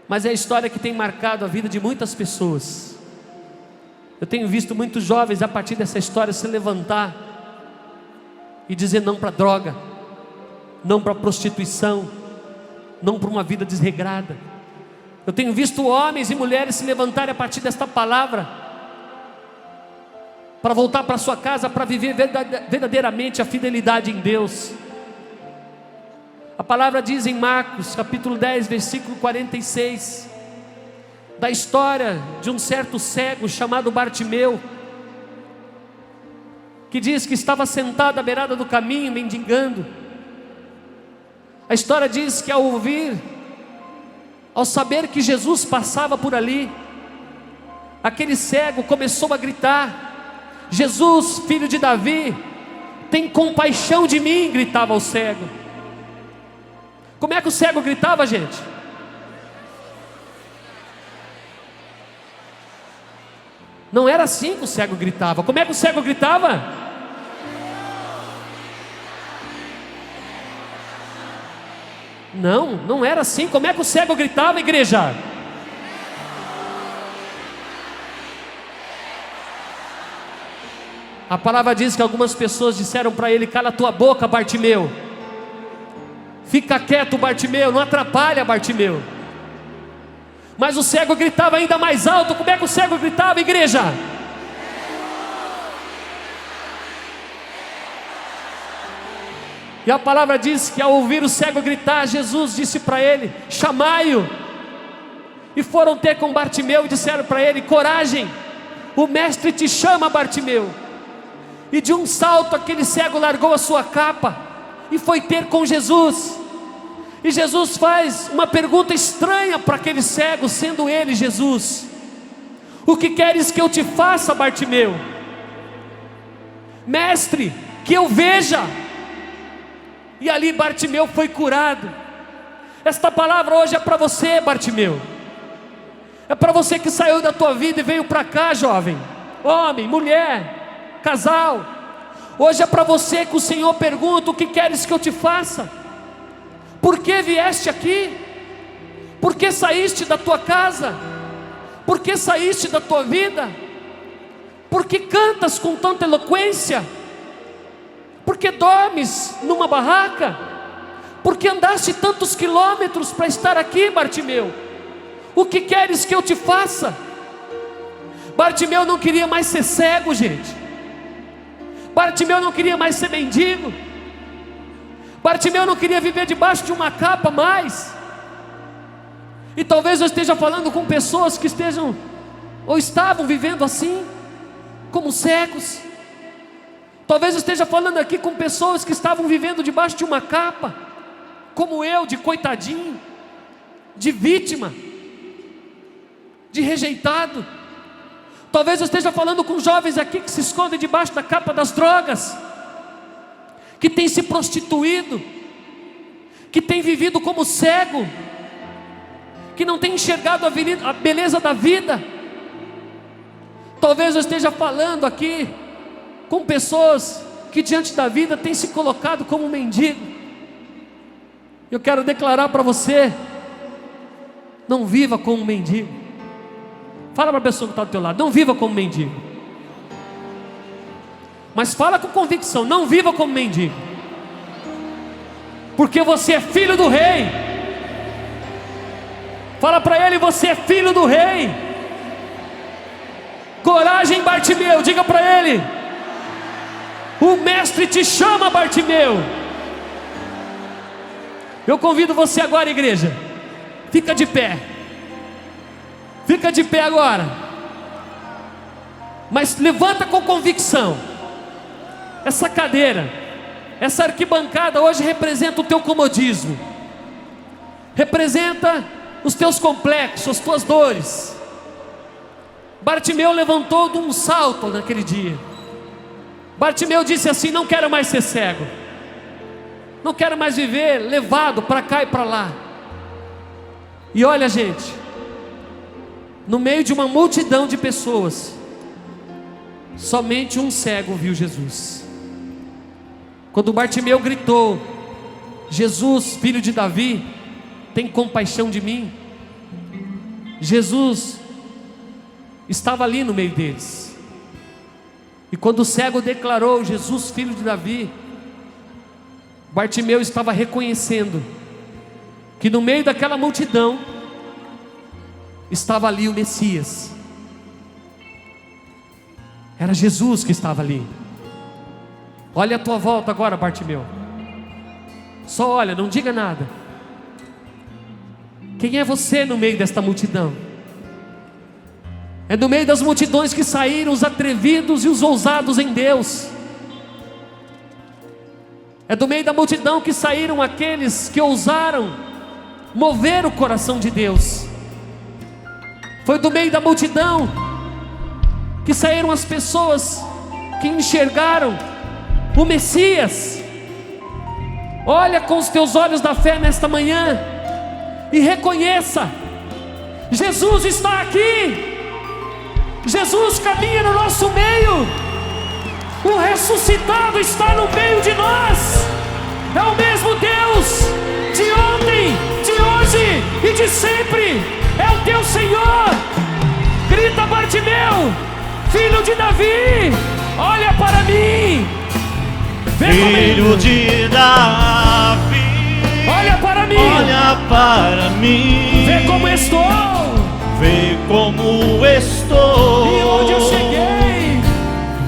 mas é a história que tem marcado a vida de muitas pessoas. Eu tenho visto muitos jovens a partir dessa história se levantar e dizer não para droga, não para prostituição, não para uma vida desregrada. Eu tenho visto homens e mulheres se levantarem a partir desta palavra, para voltar para sua casa, para viver verdadeiramente a fidelidade em Deus. A palavra diz em Marcos capítulo 10 versículo 46, da história de um certo cego chamado Bartimeu, que diz que estava sentado à beirada do caminho mendigando. A história diz que ao saber que Jesus passava por ali, aquele cego começou a gritar: Jesus, filho de Davi, tem compaixão de mim, gritava o cego. Como é que o cego gritava, gente? Não era assim que o cego gritava. Como é que o cego gritava? Não era assim. Como é que o cego gritava, igreja? A palavra diz que algumas pessoas disseram para ele: cala tua boca, Bartimeu. Fica quieto, Bartimeu, não atrapalha, Bartimeu. Mas o cego gritava ainda mais alto. Como é que o cego gritava, igreja? E a palavra diz que ao ouvir o cego gritar, Jesus disse para ele: chamai-o. E foram ter com Bartimeu e disseram para ele: coragem, o mestre te chama, Bartimeu. E de um salto aquele cego largou a sua capa e foi ter com Jesus. E Jesus faz uma pergunta estranha para aquele cego, sendo ele Jesus: o que queres que eu te faça, Bartimeu? Mestre, que eu veja. E ali Bartimeu foi curado. Esta palavra hoje é para você, Bartimeu. É para você que saiu da tua vida e veio para cá, jovem, homem, mulher, casal. Hoje é para você que o Senhor pergunta: o que queres que eu te faça? Por que vieste aqui? Por que saíste da tua casa? Por que saíste da tua vida? Por que cantas com tanta eloquência? Por que dormes numa barraca? Por que andaste tantos quilômetros para estar aqui, Bartimeu? O que queres que eu te faça? Bartimeu não queria mais ser cego, gente. Bartimeu não queria mais ser mendigo. Bartimeu não queria viver debaixo de uma capa mais. E talvez eu esteja falando com pessoas que estejam ou estavam vivendo assim, como cegos. Talvez eu esteja falando aqui com pessoas que estavam vivendo debaixo de uma capa, como eu, de coitadinho, de vítima, de rejeitado. Talvez eu esteja falando com jovens aqui que se escondem debaixo da capa das drogas, que tem se prostituído, que tem vivido como cego, que não tem enxergado a beleza da vida. Talvez eu esteja falando aqui com pessoas que diante da vida têm se colocado como um mendigo. Eu quero declarar para você: não viva como um mendigo. Fala para a pessoa que está do teu lado: não viva como mendigo. Mas fala com convicção: não viva como mendigo, porque você é filho do rei. Fala para ele: você é filho do rei. Coragem, Bartimeu, diga para ele: o mestre te chama, Bartimeu. Eu convido você agora, igreja, fica de pé. Fica de pé agora. Mas levanta com convicção. Essa cadeira, essa arquibancada hoje representa o teu comodismo. Representa os teus complexos, as tuas dores. Bartimeu levantou de um salto naquele dia. Bartimeu disse assim: não quero mais ser cego. Não quero mais viver levado para cá e para lá. E olha, gente, no meio de uma multidão de pessoas, somente um cego viu Jesus. Quando Bartimeu gritou: Jesus, filho de Davi, tem compaixão de mim. Jesus estava ali no meio deles. E quando o cego declarou: Jesus, filho de Davi, Bartimeu estava reconhecendo que no meio daquela multidão estava ali o Messias. Era Jesus que estava ali. Olha a tua volta agora, Bartimeu. Só olha, não diga nada. Quem é você no meio desta multidão? É no meio das multidões que saíram os atrevidos e os ousados em Deus. É do meio da multidão que saíram aqueles que ousaram mover o coração de Deus. Foi do meio da multidão que saíram as pessoas que enxergaram o Messias. Olha com os teus olhos da fé nesta manhã e reconheça: Jesus está aqui. Jesus caminha no nosso meio. O ressuscitado está no meio de nós. É o mesmo Deus de ontem, de hoje e de sempre. É o teu Senhor. Grita, Bartimeu, filho de Davi, olha para mim. Filho de Davi, olha para mim. Olha para mim. Vê como estou. Vê como estou. E onde eu cheguei.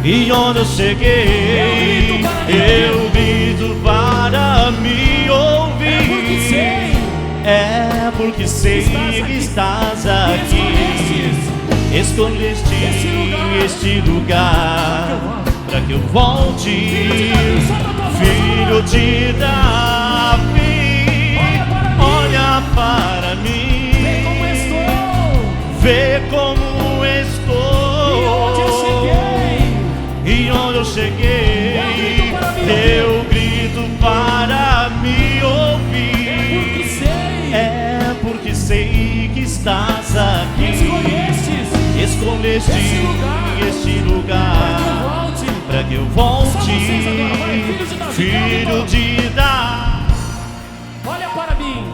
E onde eu cheguei. Eu grito para me ouvir. É porque sei que estás aqui. Escolheste este lugar para que eu volte. Filho de Davi, olha para mim. Vê como estou. E onde eu cheguei. Eu grito para me ouvir. É porque sei que estás aqui. Escolheste este lugar para que eu volte. Filho de Davi, olha para mim.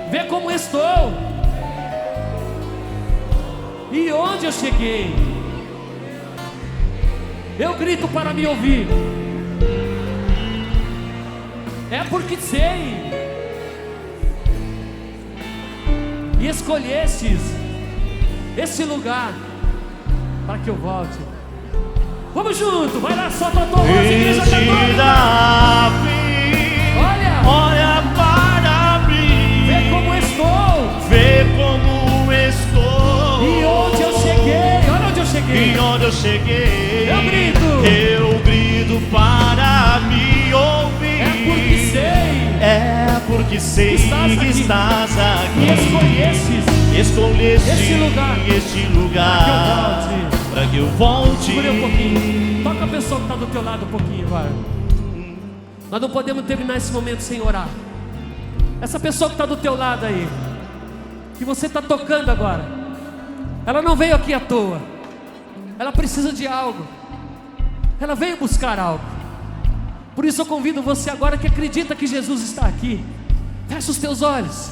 Vê como estou. E onde eu cheguei. Eu grito para me ouvir. É porque sei. E escolhestes esse lugar para que eu volte. Vamos junto, vai lá, solta a tua voz, igreja católica. Olha para mim. Vê como estou. Vê como estou. E onde eu cheguei. Olha onde eu cheguei. E onde eu cheguei. Eu grito para me ouvir. É porque sei que estás aqui. Escolheste este lugar para que eu volte. Segura um pouquinho. Toca a pessoa que está do teu lado um pouquinho agora. Nós não podemos terminar esse momento sem orar. Essa pessoa que está do teu lado aí, que você está tocando agora, ela não veio aqui à toa. Ela precisa de algo. Ela veio buscar algo. Por isso eu convido você agora que acredita que Jesus está aqui. Fecha os teus olhos.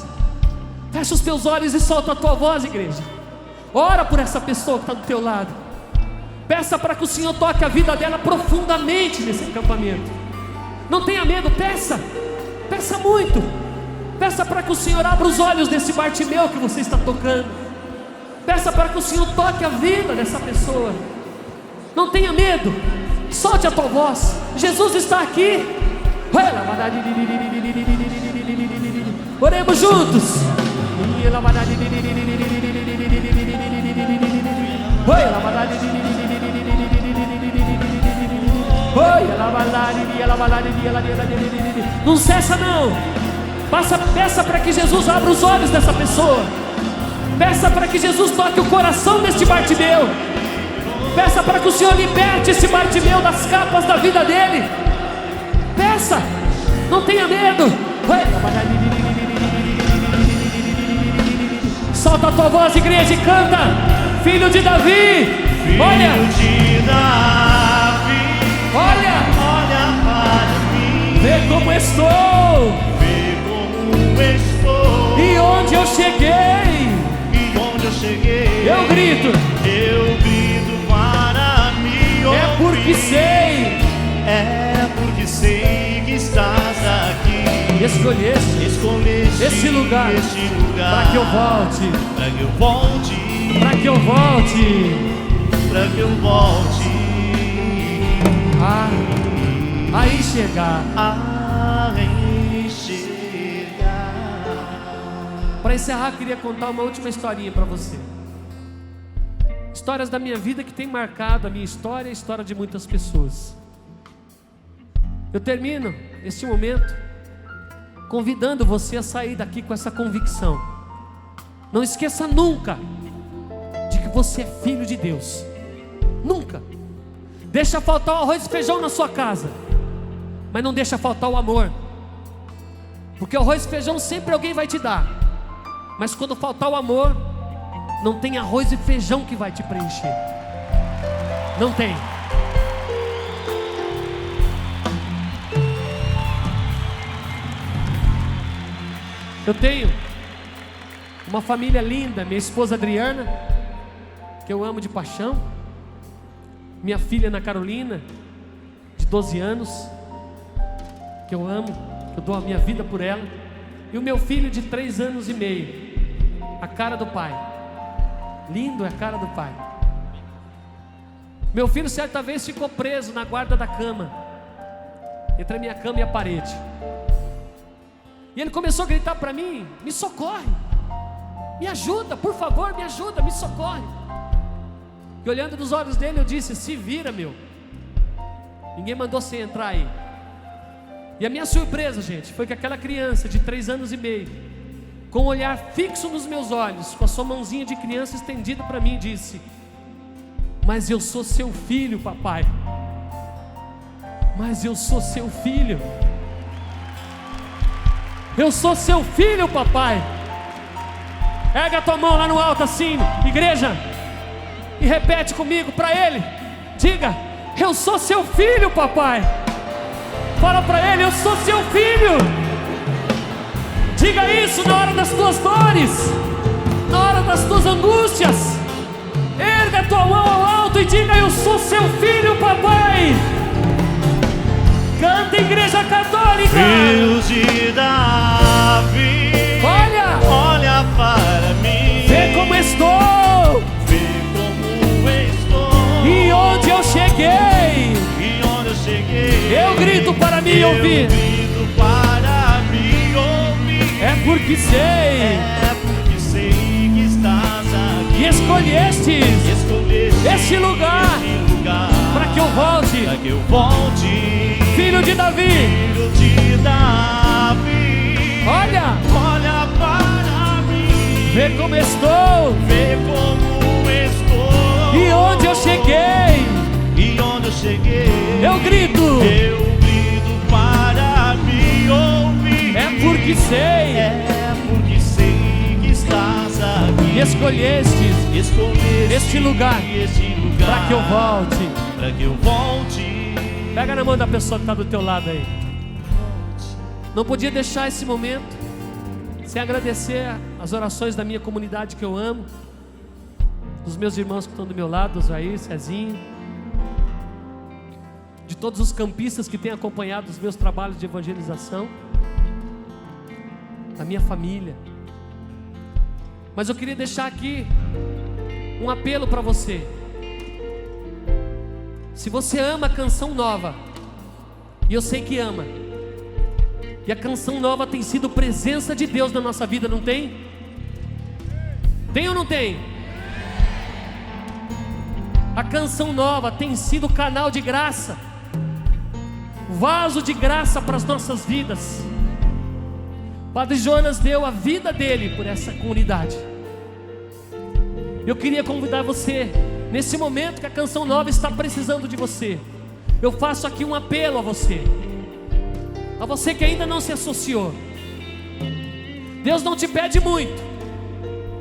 Fecha os teus olhos e solta a tua voz, igreja. Ora por essa pessoa que está do teu lado. Peça para que o Senhor toque a vida dela profundamente nesse acampamento. Não tenha medo, peça. Peça muito. Peça para que o Senhor abra os olhos desse Bartimeu que você está tocando. Peça para que o Senhor toque a vida dessa pessoa. Não tenha medo. Solte a tua voz. Jesus está aqui. Oremos juntos. Não cessa não. Peça para que Jesus abra os olhos dessa pessoa. Peça para que Jesus toque o coração deste Bartimeu. Peça para que o Senhor liberte esse Bartimeu das capas da vida dele. Peça, não tenha medo. Solta a tua voz, igreja, e canta. Filho de Davi. Olha, olha para mim. Vê como estou. E onde eu cheguei. Eu grito para me ouvir. É porque sei que estás aqui. Escolheste esse lugar para que eu volte. Para que eu volte a enxergar. Para encerrar, queria contar uma última historinha para você. Histórias da minha vida que tem marcado a minha história e a história de muitas pessoas. Eu termino este momento convidando você a sair daqui com essa convicção. Não esqueça nunca de que você é filho de Deus. Nunca. Deixa faltar o arroz e feijão na sua casa, mas não deixa faltar o amor. Porque o arroz e feijão sempre alguém vai te dar, mas quando faltar o amor, não tem arroz e feijão que vai te preencher. Não tem. Eu tenho uma família linda, minha esposa Adriana, que eu amo de paixão, minha filha Ana Carolina, de 12 anos, que eu amo, que eu dou a minha vida por ela, e o meu filho de 3 anos e meio, a cara do pai. Lindo é a cara do pai. Meu filho certa vez ficou preso na guarda da cama, entre a minha cama e a parede. E ele começou a gritar para mim: me socorre, me ajuda, por favor, me ajuda, me socorre. E olhando nos olhos dele eu disse: se vira, meu. Ninguém mandou você entrar aí. E a minha surpresa, gente, foi que aquela criança de 3 anos e meio, com um olhar fixo nos meus olhos, com a sua mãozinha de criança estendida para mim, disse: mas eu sou seu filho, papai. Mas eu sou seu filho. Eu sou seu filho, papai. Erga a tua mão lá no alto assim, igreja, e repete comigo para ele. Diga: eu sou seu filho, papai. Fala para ele: eu sou seu filho. Diga isso na hora das tuas dores, na hora das tuas angústias. Erga a tua mão ao alto e diga: eu sou seu filho, papai. Canta, igreja católica. Filho de Davi, olha para mim. Vê como estou. E onde eu cheguei. Eu grito para me ouvir. É porque sei que estás aqui. E escolheste este lugar para que eu volte. Filho de Davi, olha para mim. Vê como estou. E onde eu cheguei. Eu grito para me ouvir. É porque sei que estás aqui. E escolheste este lugar para que eu volte. Pega na mão da pessoa que está do teu lado aí. Não podia deixar esse momento sem agradecer as orações da minha comunidade que eu amo, dos meus irmãos que estão do meu lado, Jair, Cezinho, de todos os campistas que têm acompanhado os meus trabalhos de evangelização, da minha família. Mas eu queria deixar aqui um apelo para você. Se você ama a Canção Nova, e eu sei que ama, E a canção nova tem sido presença de Deus na nossa vida, não tem? Tem ou não tem? A canção nova tem sido canal de graça, vaso de graça para as nossas vidas. Padre Jonas deu a vida dele por essa comunidade. Eu queria convidar você, nesse momento que a canção nova está precisando de você, eu faço aqui um apelo a você que ainda não se associou. Deus não te pede muito,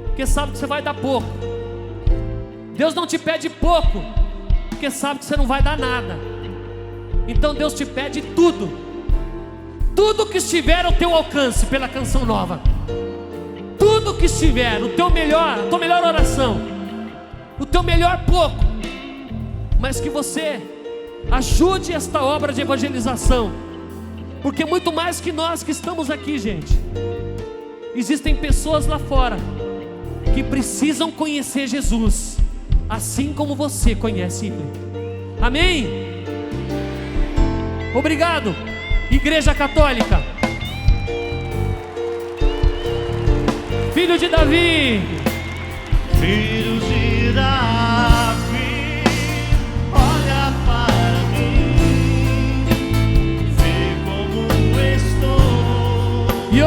porque sabe que você vai dar pouco. Deus não te pede pouco, porque sabe que você não vai dar nada. Então Deus te pede tudo, tudo que estiver ao teu alcance pela canção nova, tudo que estiver, o teu melhor, a tua melhor oração, o teu melhor pouco, mas que você ajude esta obra de evangelização, porque muito mais que nós que estamos aqui, gente, existem pessoas lá fora que precisam conhecer Jesus, assim como você conhece Ele. Amém? Obrigado, Igreja Católica. Filho de Davi, Filho de Davi, olha para mim, vê como estou. e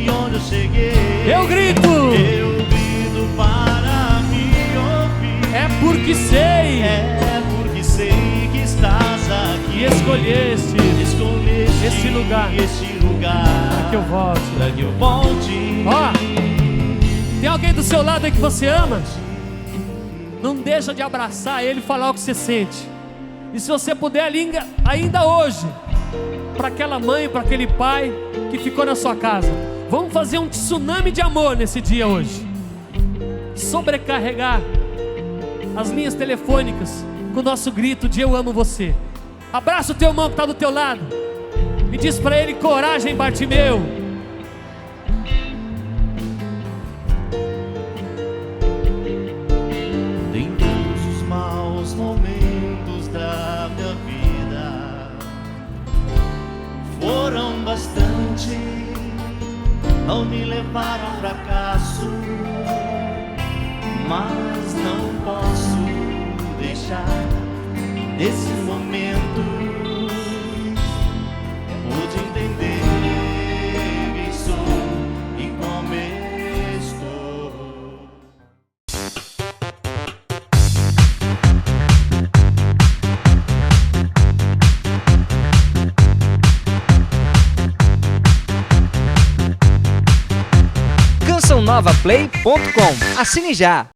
onde eu cheguei, eu grito, eu grito para me ouvir. é porque sei que estás aqui e escolheste esse lugar para que eu volte. Ó, tem alguém do seu lado aí que você ama? Não deixa de abraçar ele e falar o que você sente. E se você puder, ainda hoje, para aquela mãe, para aquele pai que ficou na sua casa, vamos fazer um tsunami de amor nesse dia hoje. Sobrecarregar as linhas telefônicas com o nosso grito de eu amo você. Abraça o teu irmão que está do teu lado e diz para ele: coragem, Bartimeu. Em todos os maus momentos da minha vida, foram bastante, não me levaram ao fracasso, mas não posso deixar esse momento. Pude entender quem sou e como estou. cançãonovaplay.com. Assine já!